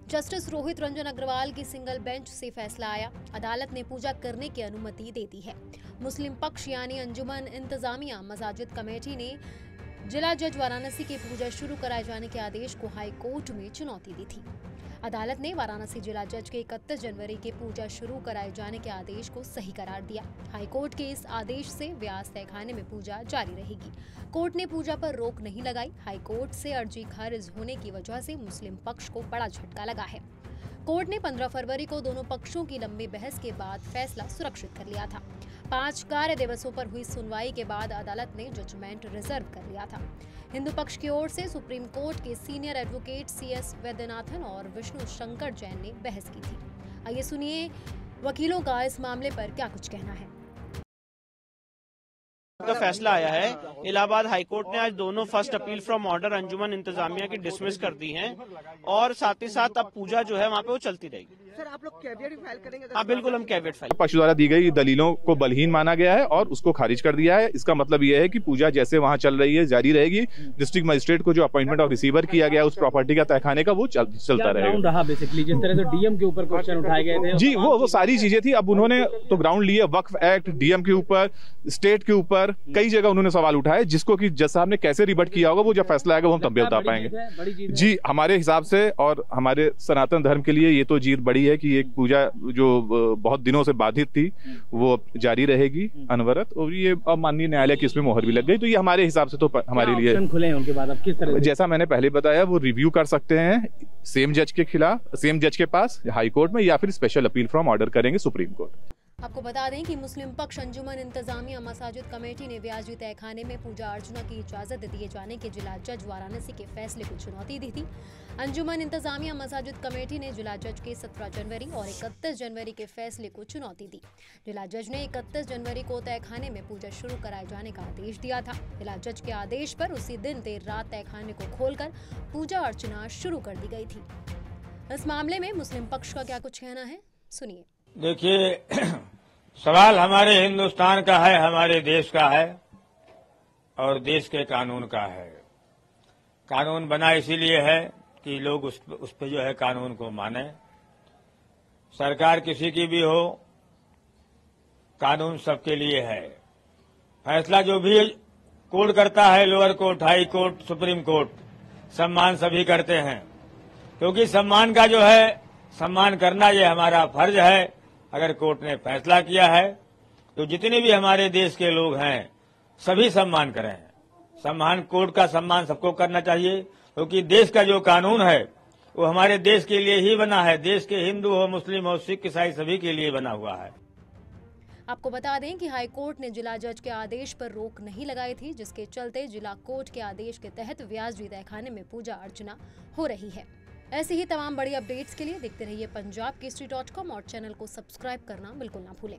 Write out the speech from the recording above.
Justice Rohit Ranjan Agarwal की single bench से फैसला आया। अदालत ने पूजा करने की अनुमति दे दी है। मुस्लिम पक्ष यानी अंजुमन इंतजामिया मसाजिद कमेटी ने जिला जज वाराणसी के पूजा शुरू कराए जाने के आदेश को हाई कोर्ट में चुनौती दी थी। अदालत ने वाराणसी जिला जज के 31 जनवरी के पूजा शुरू कराए जाने के आदेश को सही करार दिया। हाई कोर्ट के इस आदेश से व्यास तहखाने में पूजा जारी रहेगी। कोर्ट ने पूजा पर रोक नहीं लगाई। हाई कोर्ट से अर्जी खारिज होने की वजह से मुस्लिम पक्ष को बड़ा झटका लगा है। कोर्ट ने 15 फरवरी को दोनों पक्षों की लंबी बहस के बाद फैसला सुरक्षित कर लिया था। 5 कार्य दिवसों पर हुई सुनवाई के बाद अदालत ने जजमेंट रिजर्व कर लिया था। हिंदू पक्ष की ओर से सुप्रीम कोर्ट के सीनियर एडवोकेट CS वैद्यनाथन और विष्णु शंकर जैन ने बहस की थी। आइए सुनिए वकीलों का इस मामले पर क्या कुछ कहना है। का फैसला आया है। इलाहाबाद हाईकोर्ट ने आज दोनों फर्स्ट अपील फ्रॉम ऑर्डर अंजुमन इंतजामिया की डिसमिस कर दी हैं और साथ ही साथ अब पूजा जो है वहाँ पे वो चलती रहेगी। सर आप लोग कैविएट फाइल करेंगे? हाँ बिल्कुल, हम कैविएट फाइल। पक्ष द्वारा दी गई दलीलों को बलहीन माना गया है और उसको खारिज कर दिया है। इसका मतलब यह है कि पूजा जैसे वहाँ चल रही है जारी रहेगी। डिस्ट्रिक्ट मजिस्ट्रेट को जो अपॉइंटमेंट ऑफ रिसीवर किया गया उस प्रॉपर्टी का तहखाने का वो चलता रहेगा। बेसिकली जिस तरह से डीएम के ऊपर क्वेश्चन उठाए गए थे जी, वो सारी चीजें थी। अब उन्होंने तो ग्राउंड लिए वक्फ एक्ट, डीएम के ऊपर, स्टेट के ऊपर कई जगह उन्होंने सवाल उठाए, जिसको कि जज साहब ने कैसे रिबट किया होगा वो जब फैसला आएगा वो हम तब भी बता पाएंगे। जी, हमारे हिसाब से और हमारे सनातन धर्म के लिए ये तो जीत बड़ी है कि एक पूजा जो बहुत दिनों से बाधित थी वो जारी रहेगी अनवरत, और ये अब माननीय न्यायालय की इसमें मोहर भी लग गई, तो ये हमारे हिसाब से तो हमारे लिए खुले हैं। उनके बाद अब किस तरह, जैसा मैंने पहले बताया, वो रिव्यू कर सकते हैं सेम जज के खिलाफ, सेम जज के पास हाई कोर्ट में, या फिर स्पेशल अपील फ्रॉम ऑर्डर करेंगे सुप्रीम कोर्ट। आपको बता दें कि मुस्लिम पक्ष अंजुमन इंतजामिया मसाजिद कमेटी ने व्याजी तहखाने में पूजा अर्चना की इजाजत दिए जाने के जिला जज वाराणसी के फैसले को चुनौती दी थी। अंजुमन इंतजामिया मसाजिद कमेटी ने जिला जज के 17 जनवरी और 31 जनवरी के फैसले को चुनौती दी। जिला जज ने 31 जनवरी को तहखाने में पूजा शुरू कराए जाने का आदेश दिया था। जिला जज के आदेश पर उसी दिन देर रात तहखाने को खोलकर पूजा अर्चना शुरू कर दी गई थी। इस मामले में मुस्लिम पक्ष का क्या कुछ कहना है, सुनिए। देखिए, सवाल हमारे हिंदुस्तान का है, हमारे देश का है और देश के कानून का है। कानून बना इसीलिए है कि लोग उस पे जो है कानून को माने। सरकार किसी की भी हो, कानून सबके लिए है। फैसला जो भी कोर्ट करता है, lower court, high court, supreme court, सम्मान सभी करते हैं, क्योंकि सम्मान का जो है सम्मान करना ये हमारा फर्ज है। अगर कोर्ट ने फैसला किया है तो जितने भी हमारे देश के लोग हैं सभी सम्मान करें। सम्मान, कोर्ट का सम्मान सबको करना चाहिए, क्योंकि देश का जो कानून है वो हमारे देश के लिए ही बना है। देश के हिंदू हो, मुस्लिम हो, सिख, ईसाई सभी के लिए बना हुआ है। आपको बता दें कि हाई कोर्ट ने जिला जज के आदेश पर रोक नहीं लगाई थी, जिसके चलते जिला कोर्ट के आदेश के तहत व्याजी तहखाने में पूजा अर्चना हो रही है। ऐसी ही तमाम बड़ी अपडेट्स के लिए देखते रहिए पंजाब केसरी.com और चैनल को सब्सक्राइब करना बिल्कुल ना भूलें।